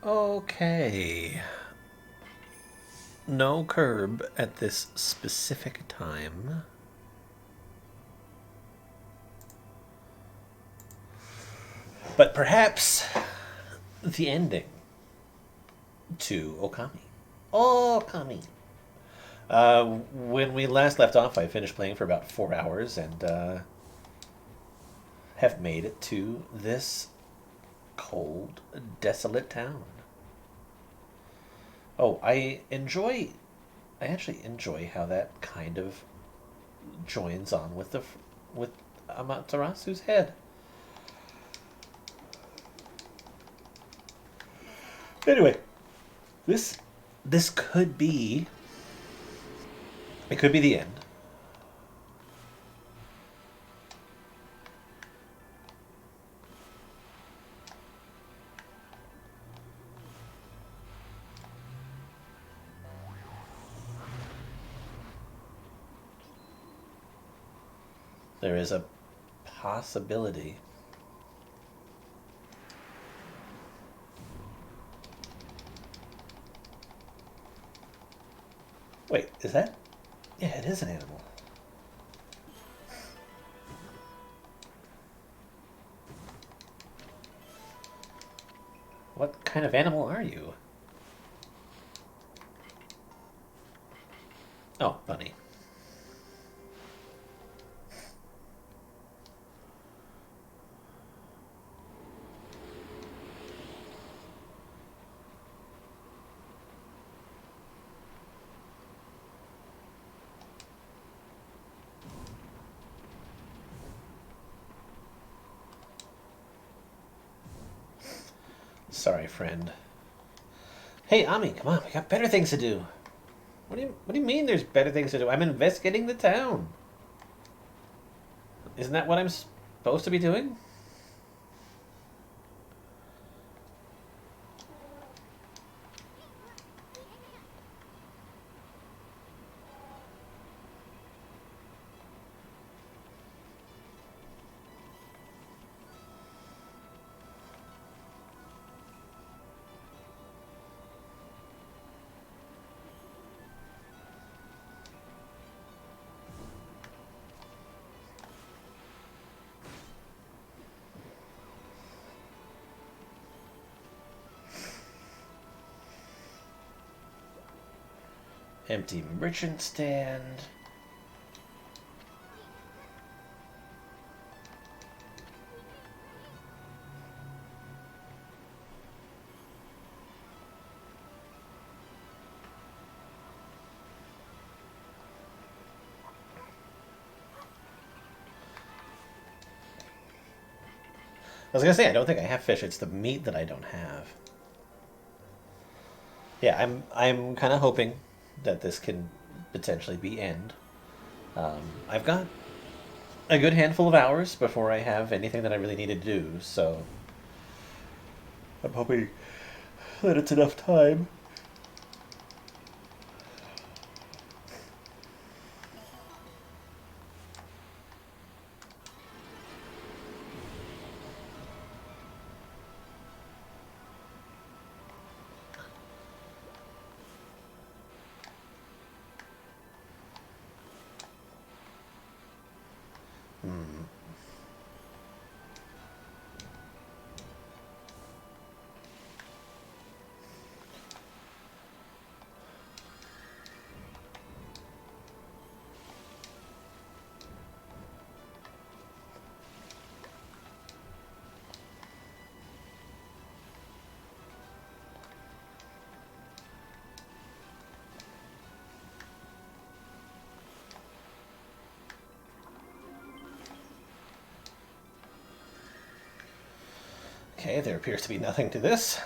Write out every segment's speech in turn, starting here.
Okay. No curb at this specific time. But perhaps the ending to Okami. Okami. When we last left off, I finished playing for about 4 hours and have made it to this cold, desolate town. Oh, I actually enjoy how that kind of joins on with with Amaterasu's head. Anyway, this this could be it could be the end. There is a possibility. Wait, is that? Yeah, it is an animal. What kind of animal are you? Oh, bunny. Sorry, friend. Hey, Ami, come on, we got better things to do. What do you mean there's better things to do? I'm investigating the town. Isn't that what I'm supposed to be doing? Empty merchant stand. I was gonna say I don't think I have fish. It's the meat that I don't have. Yeah, I'm kind of hoping that this can potentially be end. I've got a good handful of hours before I have anything that I really need to do, so I'm hoping that it's enough time. Okay, there appears to be nothing to this.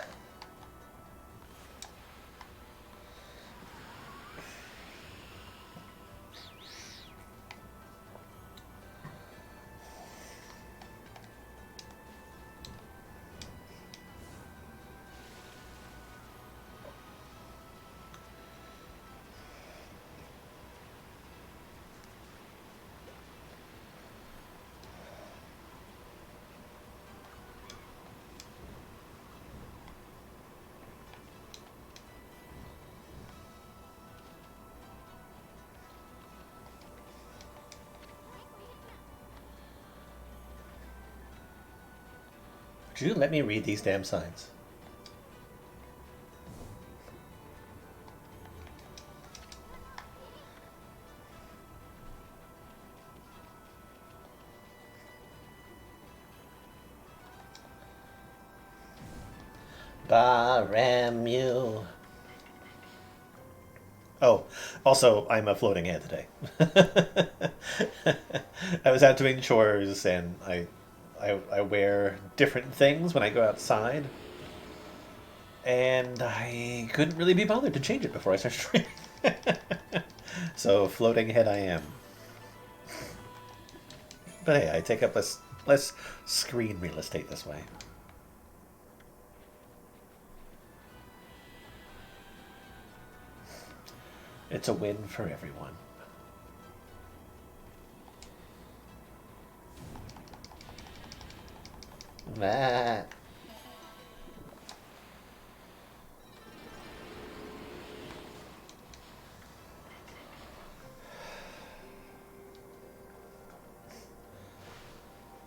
Could you let me read these damn signs? Baramu. Oh, also, I'm a floating head today. I was out doing chores, and I wear different things when I go outside, and I couldn't really be bothered to change it before I started streaming. So, floating head I am. But hey, I take up less screen real estate this way. It's a win for everyone. That.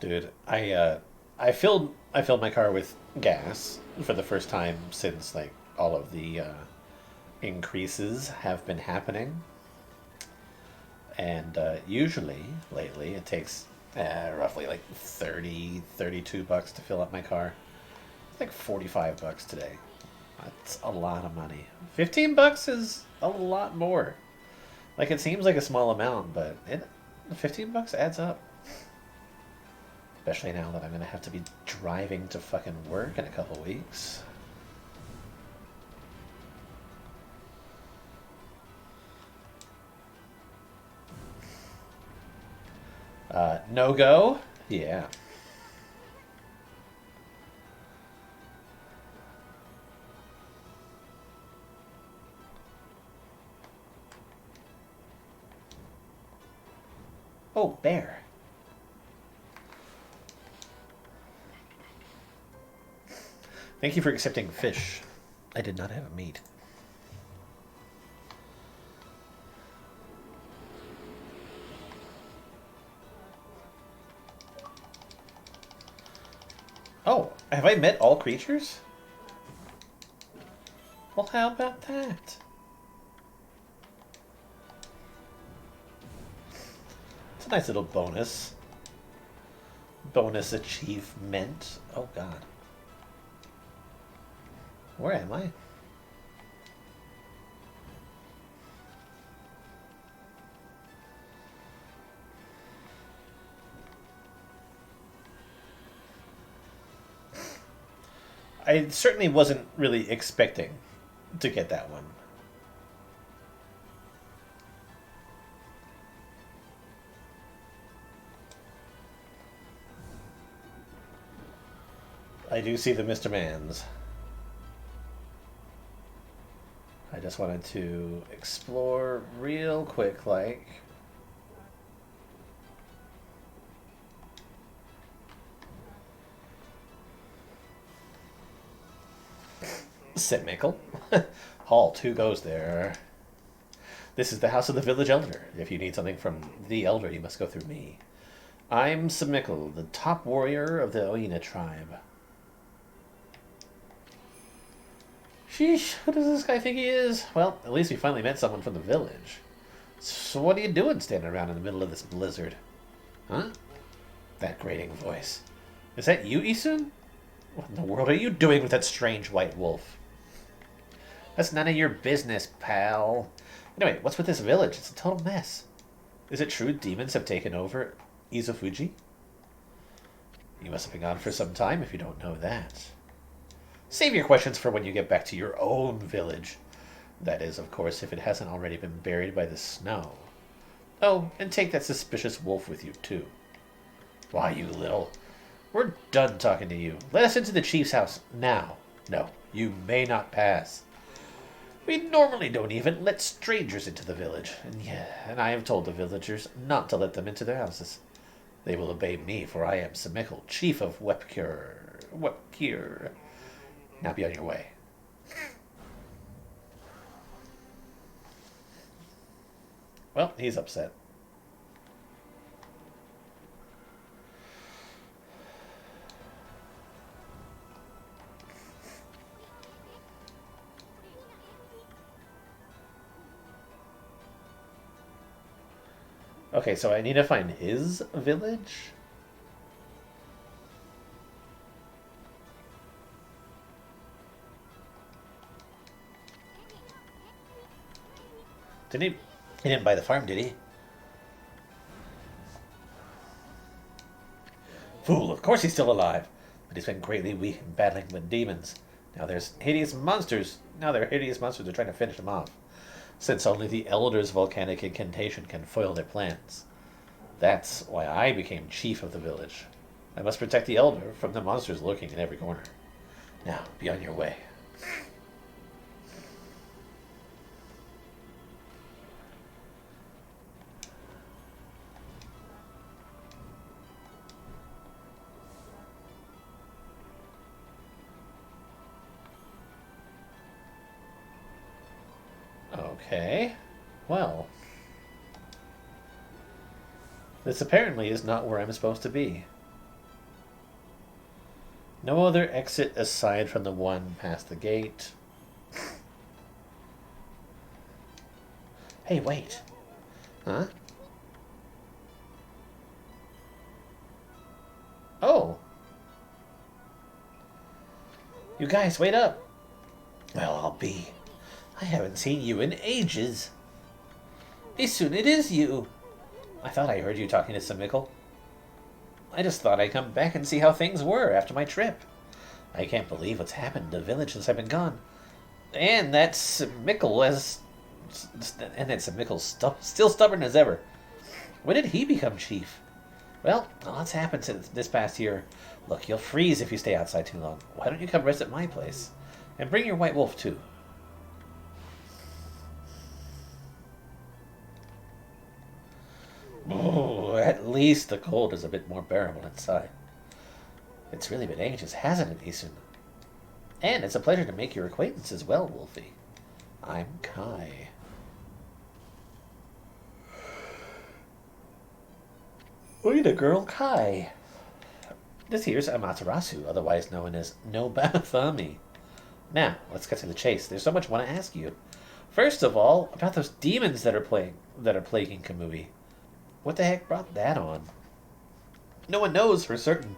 Dude, I filled my car with gas for the first time since like all of the increases have been happening. And usually, lately, it takes roughly like 32 bucks to fill up my car. It's like 45 bucks today. That's a lot of money. 15 bucks is a lot more. Like, it seems like a small amount, but 15 bucks adds up. Especially now that I'm going to have to be driving to fucking work in a couple weeks. No go? Yeah. Oh, bear. Thank you for accepting fish. I did not have meat. Oh, have I met all creatures? Well, how about that? It's a nice little bonus. Bonus achievement. Oh, God. Where am I? I certainly wasn't really expecting to get that one. I do see the Mr. Mans. I just wanted to explore real quick, like. Said Mickle. Halt, who goes there? This is the house of the village elder. If you need something from the elder, you must go through me. I'm Samickle, the top warrior of the Oina tribe. Sheesh, who does this guy think he is? Well, at least we finally met someone from the village. So what are you doing standing around in the middle of this blizzard? Huh? That grating voice. Is that you, Isun? What in the world are you doing with that strange white wolf? That's none of your business, pal. Anyway, what's with this village? It's a total mess. Is it true demons have taken over Izufuji? You must have been gone for some time if you don't know that. Save your questions for when you get back to your own village. That is, of course, if it hasn't already been buried by the snow. Oh, and take that suspicious wolf with you, too. Why, you little... We're done talking to you. Let us into the chief's house now. No, you may not pass. We normally don't even let strangers into the village. And I have told the villagers not to let them into their houses. They will obey me, for I am Samickle, chief of Wepkir. Now be on your way. Well, he's upset. Okay, so I need to find his village? Didn't he? He didn't buy the farm, did he? Fool, of course he's still alive. But he's been greatly weak in battling with demons. Now there's hideous monsters. Now there are hideous monsters are trying to finish him off. Since only the Elder's volcanic incantation can foil their plans. That's why I became chief of the village. I must protect the Elder from the monsters lurking in every corner. Now, be on your way. Okay. Well. This apparently is not where I'm supposed to be. No other exit aside from the one past the gate. Hey, wait. Huh? Oh. You guys, wait up. Well, I'll be. I haven't seen you in ages. Soon it is you. I thought I heard you talking to Samickle. I just thought I'd come back and see how things were after my trip. I can't believe what's happened to the village since I've been gone. And that Samickle's still stubborn as ever. When did he become chief? Well, a lot's happened since this past year. Look, you'll freeze if you stay outside too long. Why don't you come rest at my place? And bring your white wolf, too. Oh, at least the cold is a bit more bearable inside. It's really been ages, hasn't it, Isun? And it's a pleasure to make your acquaintance as well, Wolfie. I'm Kai. Oida girl Kai. This here's Amaterasu, otherwise known as Nobathami. Now, let's get to the chase. There's so much I want to ask you. First of all, about those demons that are plaguing Kamui. What the heck brought that on? No one knows for certain.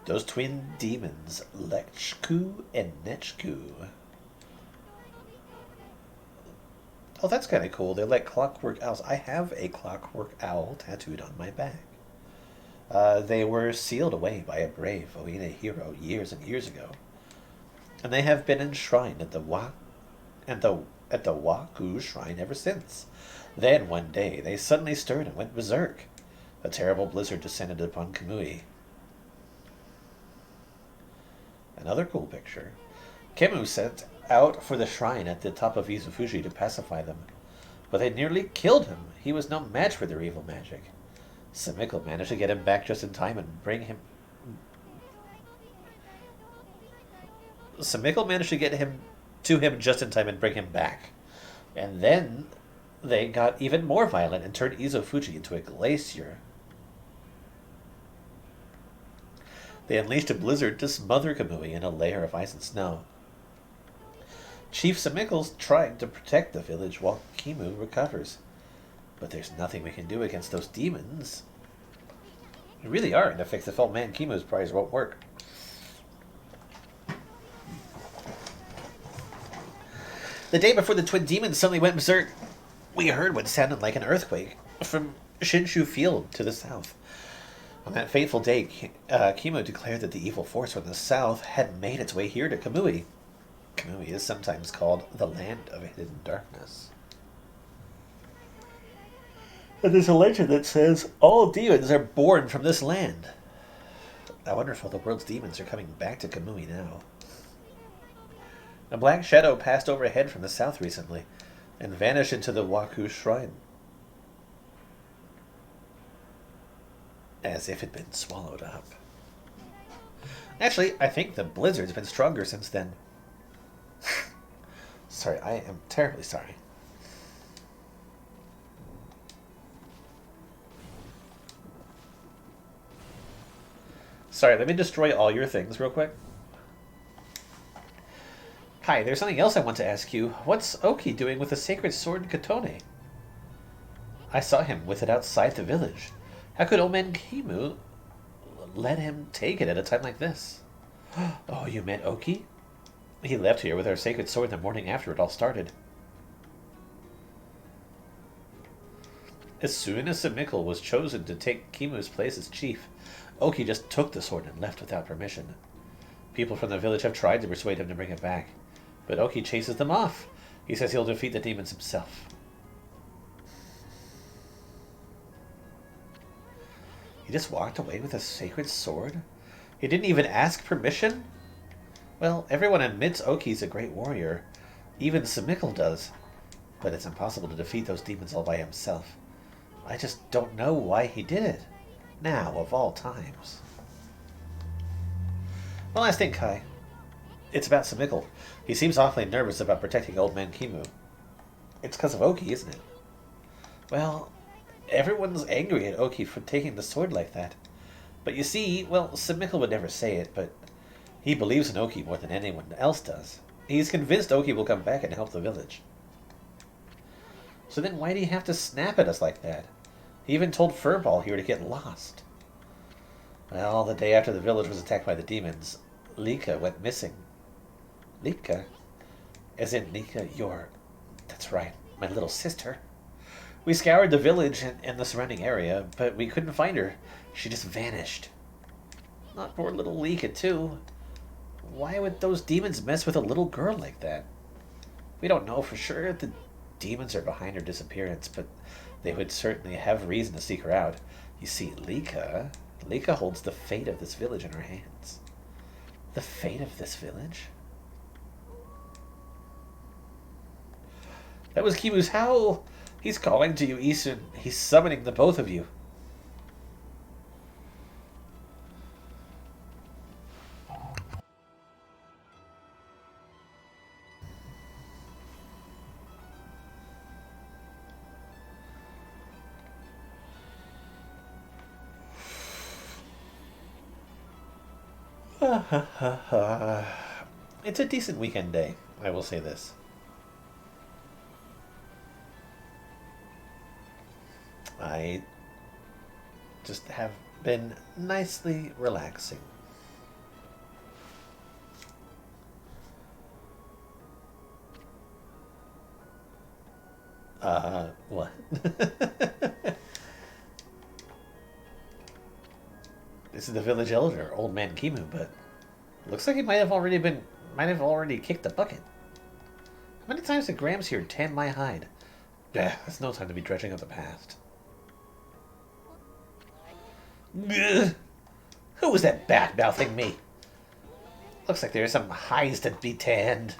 Those twin demons, Lechku and Nechku. Oh, that's kind of cool. They're like clockwork owls. I have a clockwork owl tattooed on my back. They were sealed away by a brave Oina hero years and years ago. And they have been enshrined at the Waku shrine ever since. Then one day they suddenly stirred and went berserk. A terrible blizzard descended upon Kamui. Another cool picture. Kemu set out for the shrine at the top of Izufuji to pacify them. But they nearly killed him. He was no match for their evil magic. Samickle managed to get him back just in time and bring him... Samickle managed to get him just in time and bring him back. And then they got even more violent and turned Izufuji into a glacier. They unleashed a blizzard to smother Kamui in a layer of ice and snow. Chief Samickle's trying to protect the village while Kimu recovers. But there's nothing we can do against those demons. We really are to fix the old man Kimu's prize won't work. The day before the twin demons suddenly went berserk, we heard what sounded like an earthquake from Shinshu Field to the south. On that fateful day, Kimu declared that the evil force from the south had made its way here to Kamui. Kamui is sometimes called the Land of Hidden Darkness. And there's a legend that says all demons are born from this land. I wonder if all the world's demons are coming back to Kamui now. A black shadow passed overhead from the south recently and vanished into the Waku shrine, as if it had been swallowed up. Actually, I think the blizzard's been stronger since then. Sorry, I am terribly sorry. Sorry, let me destroy all your things real quick. Kai, there's something else I want to ask you. What's Oki doing with the sacred sword Katone? I saw him with it outside the village. How could old man Kimu let him take it at a time like this? Oh, you met Oki? He left here with our sacred sword the morning after it all started. As soon as Samikl was chosen to take Kimu's place as chief, Oki just took the sword and left without permission. People from the village have tried to persuade him to bring it back, but Oki chases them off. He says he'll defeat the demons himself. He just walked away with a sacred sword? He didn't even ask permission? Well, everyone admits Oki's a great warrior. Even Samikl does. But it's impossible to defeat those demons all by himself. I just don't know why he did it. Now, of all times. One last thing, Kai. It's about Samikl. He seems awfully nervous about protecting old man Kimu. It's because of Oki, isn't it? Well, everyone's angry at Oki for taking the sword like that. But you see, well, Samikl would never say it, but he believes in Oki more than anyone else does. He's convinced Oki will come back and help the village. So then why do you have to snap at us like that? He even told Furball here to get lost. Well, the day after the village was attacked by the demons, Lika went missing. Lika? As in Lika, that's right, my little sister. We scoured the village and the surrounding area, but we couldn't find her. She just vanished. Not poor little Lika, too. Why would those demons mess with a little girl like that? We don't know for sure if the demons are behind her disappearance, but they would certainly have reason to seek her out. You see, Lika holds the fate of this village in her hands. The fate of this village? That was Kimu's howl. He's calling to you, Isun. He's summoning the both of you. It's a decent weekend day, I will say this. I just have been nicely relaxing. What? This is the village elder, old man Kimu, but looks like he might have already kicked the bucket. How many times did Grams here tan my hide? There's no time to be dredging up the past. Ugh. Who was that bad-mouthing me? Looks like there's some hides to be tanned.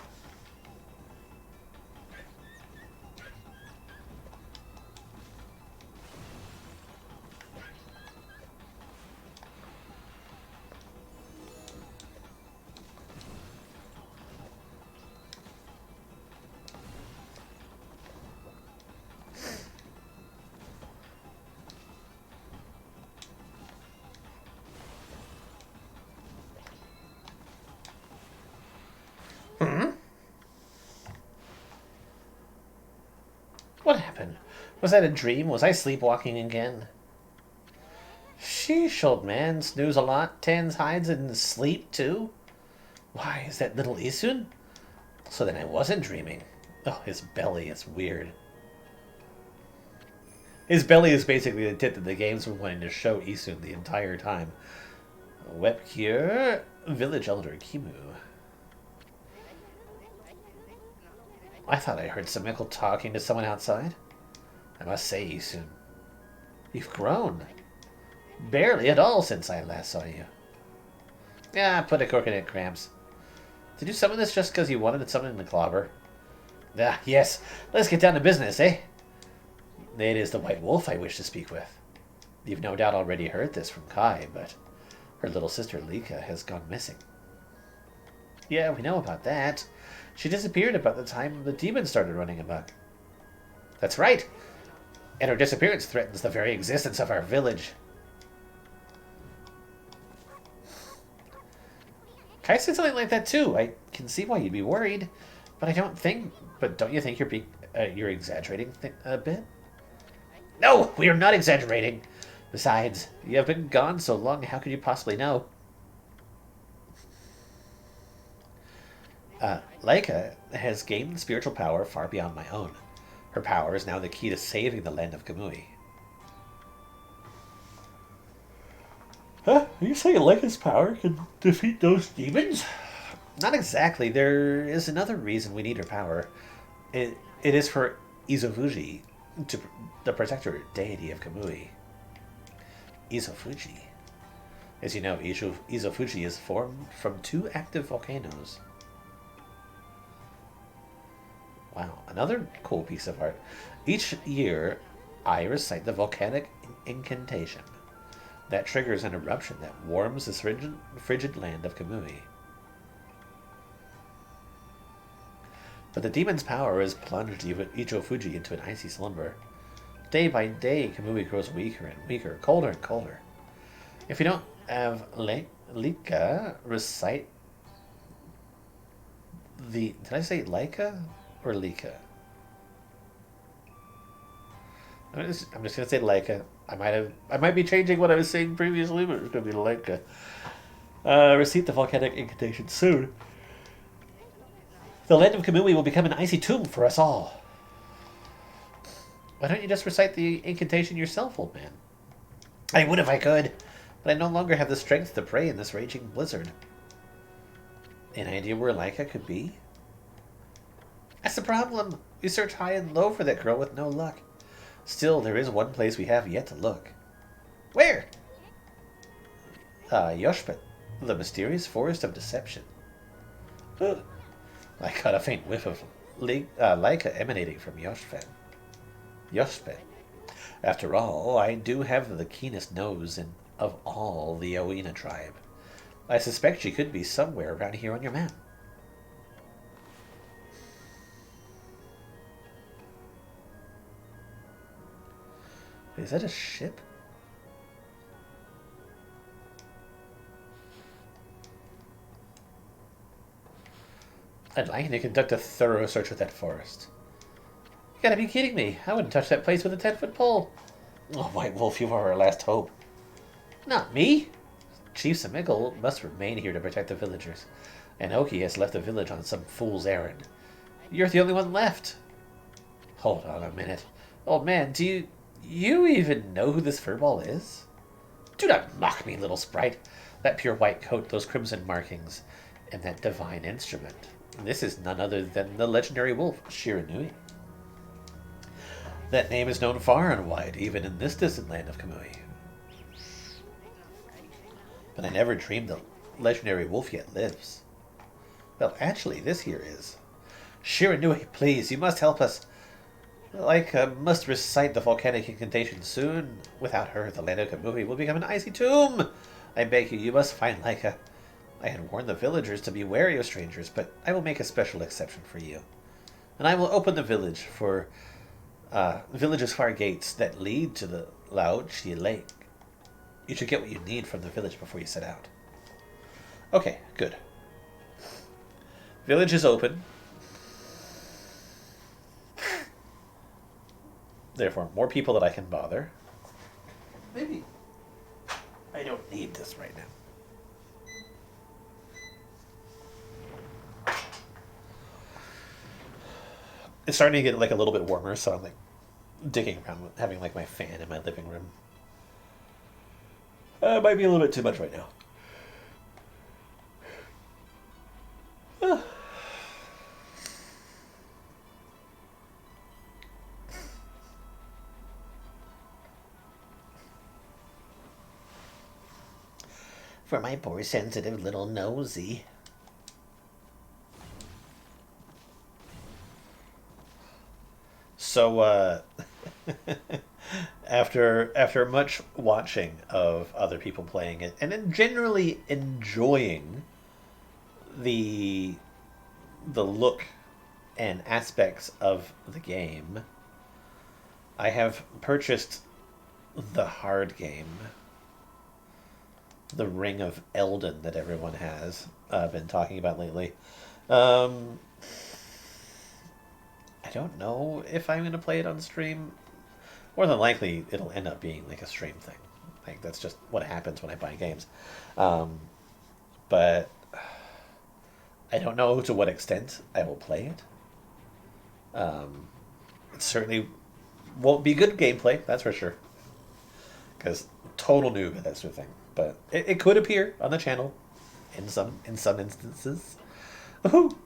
What happened? Was that a dream? Was I sleepwalking again? Sheesh, old man. Snooze a lot, tans hides, and sleep too? Why, is that little Isun? So then I wasn't dreaming. Oh, his belly is weird. His belly is basically the tip that the games were wanting to show Isun the entire time. Wep here, village elder Kimu. I thought I heard Samikl talking to someone outside. I must say, Isun, you've grown. Barely at all since I last saw you. Yeah, put a cork in it, Cramps. Did you summon this just because you wanted to summon the clobber? Ah, yes. Let's get down to business, eh? It is the White Wolf I wish to speak with. You've no doubt already heard this from Kai, but her little sister Lika has gone missing. Yeah, we know about that. She disappeared about the time the demons started running amok. That's right. And her disappearance threatens the very existence of our village. I said something like that too. I can see why you'd be worried, but I don't think. But don't you think you're exaggerating a bit? No, we are not exaggerating. Besides, you have been gone so long. How could you possibly know? Lika has gained spiritual power far beyond my own. Her power is now the key to saving the land of Kamui. Huh? Are you saying Lika's power can defeat those demons? Not exactly. There is another reason we need her power. It is for Izofuji, the protector deity of Kamui. Izofuji. As you know, Izofuji is formed from 2 active volcanoes. Wow, another cool piece of art. Each year, I recite the volcanic incantation. That triggers an eruption that warms this frigid land of Kamui. But the demon's power has plunged Ichifuji into an icy slumber. Day by day, Kamui grows weaker and weaker, colder and colder. If you don't have Lika recite the... Did I say Lika or Lika? I'm just going to say Lika. I might be changing what I was saying previously, but it's going to be Lika. Receive the volcanic incantation soon. The land of Kamui will become an icy tomb for us all. Why don't you just recite the incantation yourself, old man? I would if I could, but I no longer have the strength to pray in this raging blizzard. Any idea where Lika could be? That's the problem. We searched high and low for that girl with no luck. Still, there is one place we have yet to look. Where? Yoshpet, the mysterious forest of deception. Ugh. I caught a faint whiff of Lika emanating from Yoshpet. After all, I do have the keenest nose of all the Oina tribe. I suspect she could be somewhere around here on your map. Is that a ship? I'd like to conduct a thorough search of that forest. You gotta be kidding me. I wouldn't touch that place with a 10-foot pole. Oh, White Wolf, you are our last hope. Not me. Chief Samigal must remain here to protect the villagers. And Oki has left the village on some fool's errand. You're the only one left. Hold on a minute. Old man, do you even know who this furball is? Do not mock me, little sprite. That pure white coat, those crimson markings, and that divine instrument. This is none other than the legendary wolf, Shiranui. That name is known far and wide, even in this distant land of Kamui. But I never dreamed the legendary wolf yet lives. Well, actually, this here is. Shiranui, please, you must help us. Lika must recite the volcanic incantation soon. Without her, the land of Kamui will become an icy tomb. I beg you, you must find Lika. I had warned the villagers to be wary of strangers, but I will make a special exception for you. And I will open the village's far gates that lead to the Laochi Lake. You should get what you need from the village before you set out. Okay, good. Village is open. Therefore, more people that I can bother. Maybe I don't need this right now. It's starting to get like a little bit warmer, so I'm like digging around with having like my fan in my living room. It might be a little bit too much right now. For my poor sensitive little nosy. So, after much watching of other people playing it, and then generally enjoying the look and aspects of the game, I have purchased the hard game. the Ring of Elden that everyone has been talking about lately. Um, I don't know if I'm going to play it on stream. More than likely, it'll end up being like a stream thing. Like that's just what happens when I buy games. Um, but I don't know to what extent I will play it. It certainly won't be good gameplay, that's for sure. Because total noob at that sort of thing. But it could appear on the channel in some instances. Woohoo!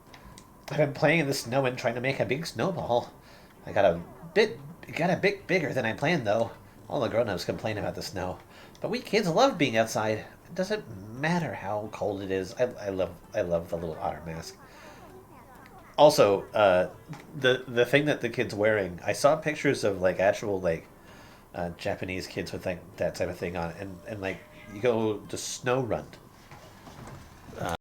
I've been playing in the snow and trying to make a big snowball. I got a bit It got a bit bigger than I planned though. All the grown-ups complain about the snow, but we kids love being outside. It doesn't matter how cold it is. I love the little otter mask. Also, the thing that the kid's wearing, I saw pictures of like actual like Japanese kids with like that type of thing on, and like you go to snow run